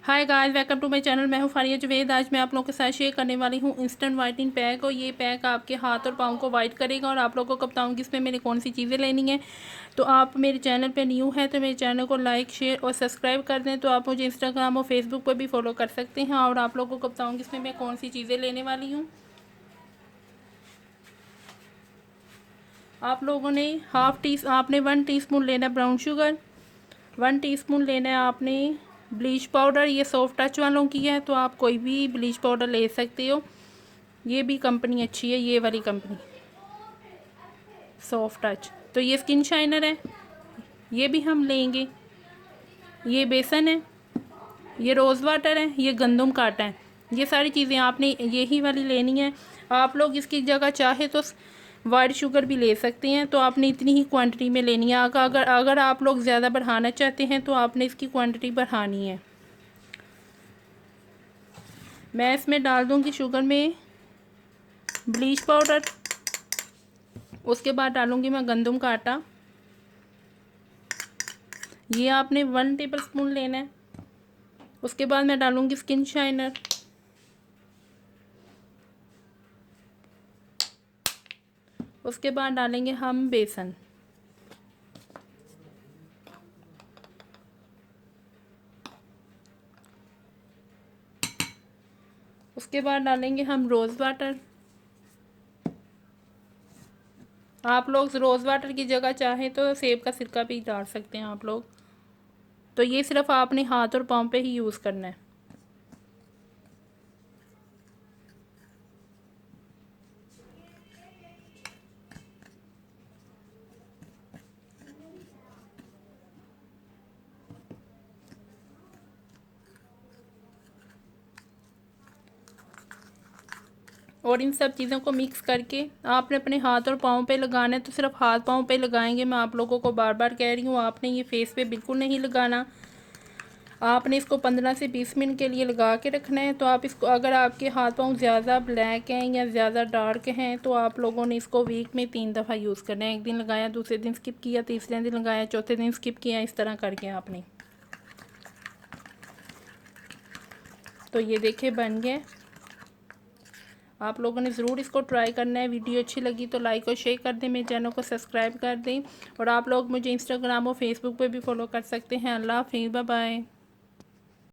Hi guys, welcome to my channel. मैं हूं फारिया जवेद। आज मैं आप लोगों के साथ शेयर करने वाली हूं इंस्टेंट वाइटनिंग पैक। और ये पैक आपके हाथ और पाँव को वाइट करेगा। और आप लोगों को बताऊंगी इसमें मैंने कौन सी चीज़ें लेनी है। तो आप मेरे चैनल पे न्यू है तो मेरे चैनल को लाइक, शेयर और सब्सक्राइब कर दें। तो आप मुझे इंस्टाग्राम और फेसबुक पर भी फॉलो कर सकते हैं। और आप लोगों को बताऊँगी इसमें मैं कौन सी चीज़ें लेने वाली हूँ। आप लोगों ने आपने 1 टीस्पून लेना ब्राउन शुगर, 1 टीस्पून लेना है आपने ब्लीच पाउडर। ये सॉफ्ट टच वालों की है, तो आप कोई भी ब्लीच पाउडर ले सकते हो। ये भी कंपनी अच्छी है, ये वाली कंपनी सॉफ्ट टच। तो ये स्किन शाइनर है, ये भी हम लेंगे। ये बेसन है, ये रोज़ वाटर है, ये गंदम का आटा है। ये सारी चीज़ें आपने यही वाली लेनी है। आप लोग इसकी जगह चाहे तो वाइट शुगर भी ले सकते हैं। तो आपने इतनी ही क्वांटिटी में लेनी है। अगर आप लोग ज़्यादा बढ़ाना चाहते हैं तो आपने इसकी क्वांटिटी बढ़ानी है। मैं इसमें डाल दूँगी शुगर में ब्लीच पाउडर, उसके बाद डालूँगी मैं गंदम का आटा। ये आपने 1 टेबल स्पून लेना है। उसके बाद मैं डालूँगी स्किन शाइनर, उसके बाद डालेंगे हम बेसन, उसके बाद डालेंगे हम रोज़ वाटर। आप लोग रोज़ वाटर की जगह चाहें तो सेब का सिरका भी डाल सकते हैं आप लोग। तो ये सिर्फ आपने हाथ और पाँव पे ही यूज़ करना है। और इन सब चीज़ों को मिक्स करके आपने अपने हाथ और पाँव पे लगाना है। तो सिर्फ हाथ पाँव पे लगाएंगे। मैं आप लोगों को बार बार कह रही हूँ, आपने ये फेस पे बिल्कुल नहीं लगाना। आपने इसको 15 से 20 मिनट के लिए लगा के रखना है। तो आप इसको, अगर आपके हाथ पाँव ज़्यादा ब्लैक हैं या ज़्यादा डार्क हैं, तो आप लोगों ने इसको वीक में 3 दफ़ा यूज़ करना है। एक दिन लगाया, दूसरे दिन स्किप किया, तीसरे दिन लगाया, चौथे दिन स्किप किया, इस तरह करके आपने। तो ये देखिए बन गए। आप लोगों ने ज़रूर इसको ट्राई करना है। वीडियो अच्छी लगी तो लाइक और शेयर कर दें, मेरे चैनल को सब्सक्राइब कर दें। और आप लोग मुझे इंस्टाग्राम और फेसबुक पे भी फॉलो कर सकते हैं। अल्लाह हाफिज़, बाय बाय।